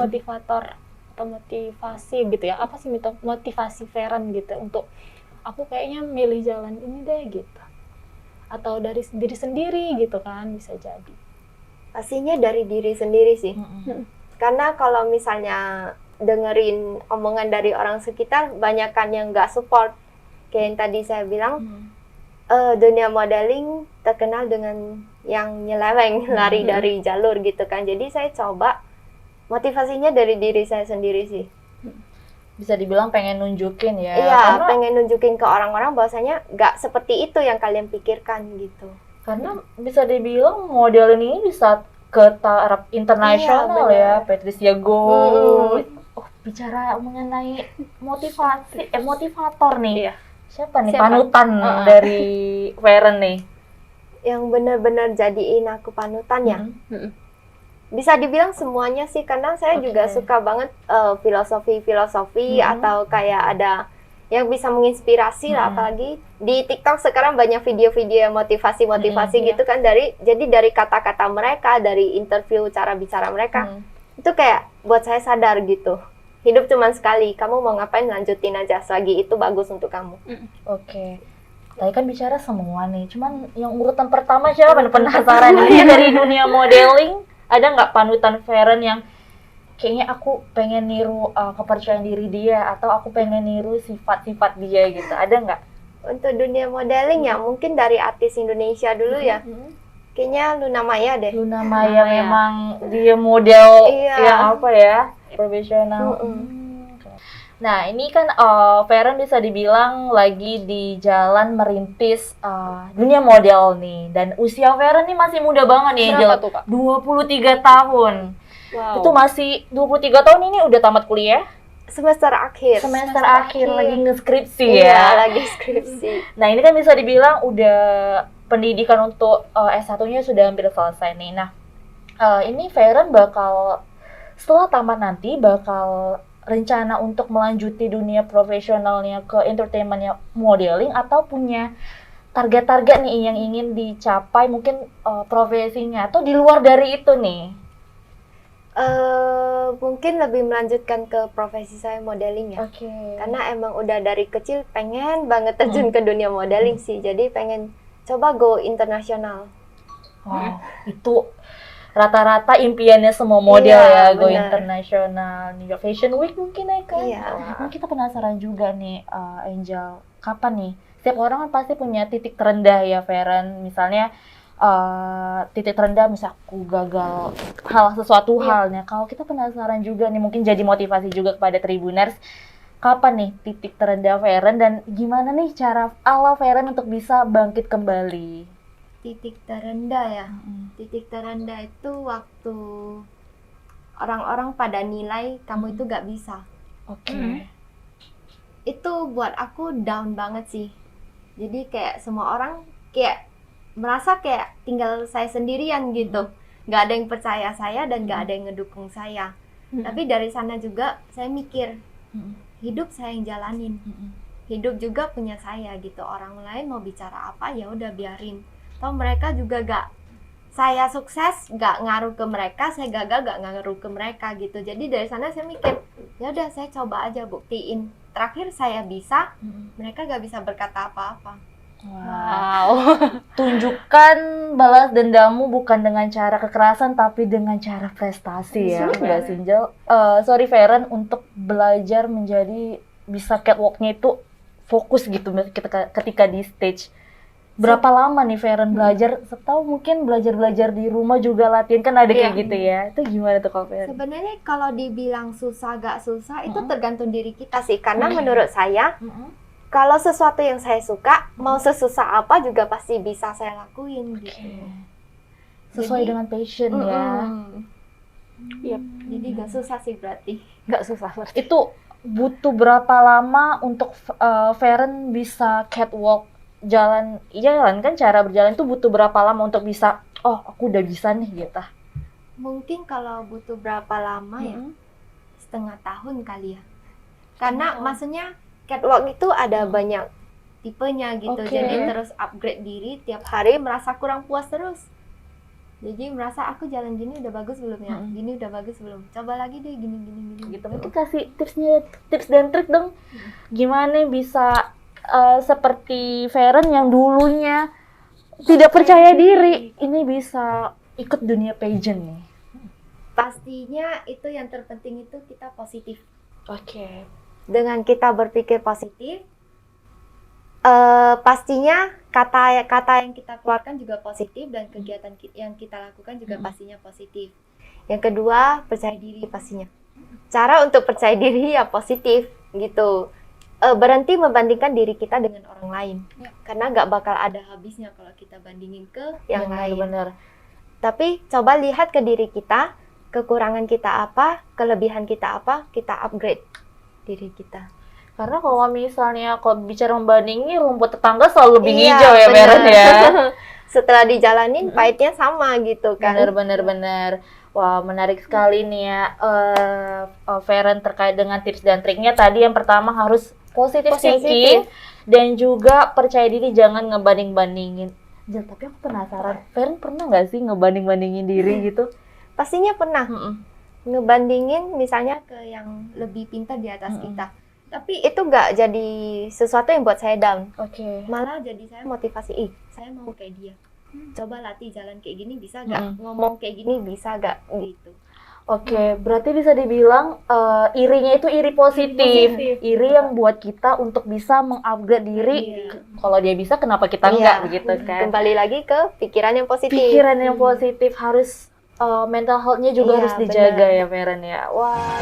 motivator atau motivasi gitu ya, apa sih motivasi Feren gitu untuk aku kayaknya milih jalan ini deh gitu, atau dari diri sendiri gitu kan, bisa jadi. Pastinya dari diri sendiri sih. Karena kalau misalnya dengerin omongan dari orang sekitar, banyakan yang nggak support. Kayak yang tadi saya bilang, dunia modeling terkenal dengan yang nyeleweng, lari dari jalur gitu kan. Jadi saya coba motivasinya dari diri saya sendiri sih. Bisa dibilang pengen nunjukin ya. Iya, karena pengen nunjukin ke orang-orang bahwasanya nggak seperti itu yang kalian pikirkan gitu. Karena bisa dibilang modeling ini bisa ke taraf internasional ya, Patricia Goh. Bicara mengenai motivasi, motivator nih. Iya. Siapa nih panutan dari Feren nih? Yang benar-benar jadiin aku panutan ya? Bisa dibilang semuanya sih, karena saya juga suka banget filosofi atau kayak ada yang bisa menginspirasi lah, apalagi di TikTok sekarang banyak video-video motivasi gitu kan, jadi dari kata-kata mereka, dari interview, cara bicara mereka, itu kayak buat saya sadar gitu. Hidup cuma sekali, kamu mau ngapain lanjutin aja selagi itu bagus untuk kamu. Oke. Tadi kan bicara semua nih, cuman yang urutan pertama siapa? Penasaran ini dari dunia modeling, ada nggak panutan Feren yang kayaknya aku pengen niru kepercayaan diri dia, atau aku pengen niru sifat-sifat dia gitu, ada nggak? Untuk dunia modeling ya, mungkin dari artis Indonesia dulu ya. Kayaknya Luna Maya deh. Luna Maya memang dia model yang apa ya, profesional. Nah ini kan Feren bisa dibilang lagi di jalan merintis dunia model nih, dan usia Feren nih masih muda banget nih, berapa tuh, Kak? 23 tahun. Wow. Itu masih 23 tahun ini udah tamat kuliah? Semester akhir Lagi ngeskripsi ya? Iya, lagi skripsi. Nah ini kan bisa dibilang udah pendidikan untuk S1-nya sudah hampir selesai nih. Nah ini Feren bakal setelah tamat nanti bakal rencana untuk melanjuti dunia profesionalnya ke entertainmentnya modeling, atau punya target-target nih yang ingin dicapai mungkin profesinya, atau di luar dari itu nih? Mungkin lebih melanjutkan ke profesi saya modeling ya. Karena emang udah dari kecil pengen banget terjun ke dunia modeling sih. Jadi pengen coba go internasional. Wow, itu rata-rata impiannya semua model ya, go internasional. New York Fashion Week mungkin ya kan? Nah, kita penasaran juga nih, Angel, kapan nih? Setiap orang kan pasti punya titik terendah ya, Feren. Misalnya titik terendah, misal aku gagal sesuatu halnya. Kalau kita penasaran juga nih, mungkin jadi motivasi juga kepada Tribuners. Kapan nih titik terendah Feren, dan gimana nih cara ala Feren untuk bisa bangkit kembali? Titik terendah ya. Titik terendah itu waktu orang-orang pada nilai kamu itu gak bisa. Itu buat aku down banget sih. Jadi kayak semua orang kayak merasa kayak tinggal saya sendirian gitu. Gak ada yang percaya saya dan gak ada yang ngedukung saya. Tapi dari sana juga saya mikir, hidup saya yang jalanin. Hidup juga punya saya gitu. Orang lain mau bicara apa ya udah biarin. Toh mereka juga gak, saya sukses gak ngaruh ke mereka, saya gagal gak ngaruh ke mereka gitu. Jadi dari sana saya mikir, ya udah saya coba aja buktiin. Terakhir saya bisa, mereka gak bisa berkata apa-apa. Wow. Tunjukkan balas dendammu bukan dengan cara kekerasan, tapi dengan cara prestasi ya, Mbak Sinjel. Sorry Feren, untuk belajar menjadi bisa catwalk-nya itu fokus gitu ketika di stage. Berapa lama nih Feren belajar? Setahu mungkin belajar di rumah juga latihan, kan ada kayak gitu ya. Itu gimana tuh Kak Feren? Sebenarnya kalau dibilang susah gak susah itu tergantung diri kita sih. Karena menurut saya kalau sesuatu yang saya suka, mau sesusah apa juga pasti bisa saya lakuin gitu. Sesuai dengan passion ya. Jadi gak susah sih berarti. Gak susah berarti. Itu butuh berapa lama untuk Feren bisa catwalk? Jalan kan, cara berjalan itu butuh berapa lama untuk bisa, oh aku udah bisa nih gitu? Mungkin kalau butuh berapa lama ya, setengah tahun kali ya. Karena maksudnya catwalk itu ada banyak tipenya gitu. Jadi terus upgrade diri tiap hari, merasa kurang puas terus. Jadi merasa aku jalan gini udah bagus belum ya? Gini udah bagus belum? Coba lagi deh gini Gitu. Mungkin kasih tips dan trik dong. Gimana bisa seperti Feren yang dulunya tidak percaya diri, ini bisa ikut dunia pageant nih. Pastinya itu yang terpenting itu kita positif. Oke. Dengan kita berpikir positif, pastinya kata yang kita keluarkan juga positif dan kegiatan yang kita lakukan juga pastinya positif. Yang kedua, percaya diri pastinya. Cara untuk percaya diri ya positif gitu. Berhenti membandingkan diri kita dengan orang lain. Karena nggak bakal ada habisnya kalau kita bandingin ke yang lain. Benar. Tapi coba lihat ke diri kita, kekurangan kita apa, kelebihan kita apa, kita upgrade diri kita. Karena kalau misalnya kalau bicara membandingi, rumput tetangga selalu lebih Iya, hijau ya, bener. Feren ya. Setelah dijalanin, pahitnya sama gitu kan. Bener. Wah, menarik sekali nih ya, Feren, terkait dengan tips dan triknya. Tadi yang pertama harus positif thinking dan juga percaya diri, jangan ngebanding-bandingin. Jel, tapi aku penasaran, Feren pernah nggak sih ngebanding-bandingin diri gitu? Pastinya pernah. Ngebandingin misalnya ke yang lebih pintar di atas kita. Tapi itu nggak jadi sesuatu yang buat saya down. Oke. Malah jadi saya motivasi, saya mau kayak dia. Coba latih jalan kayak gini bisa nggak? Ngomong kayak gini bisa nggak? Gitu. Oke, berarti bisa dibilang irinya itu iri positif. Iri yang buat kita untuk bisa mengupgrade diri. Kalau dia bisa, kenapa kita enggak, begitu kan? Kembali lagi ke pikiran yang positif. Pikiran yang positif harus mental health-nya juga harus dijaga benar. ya, Feren ya. Wah.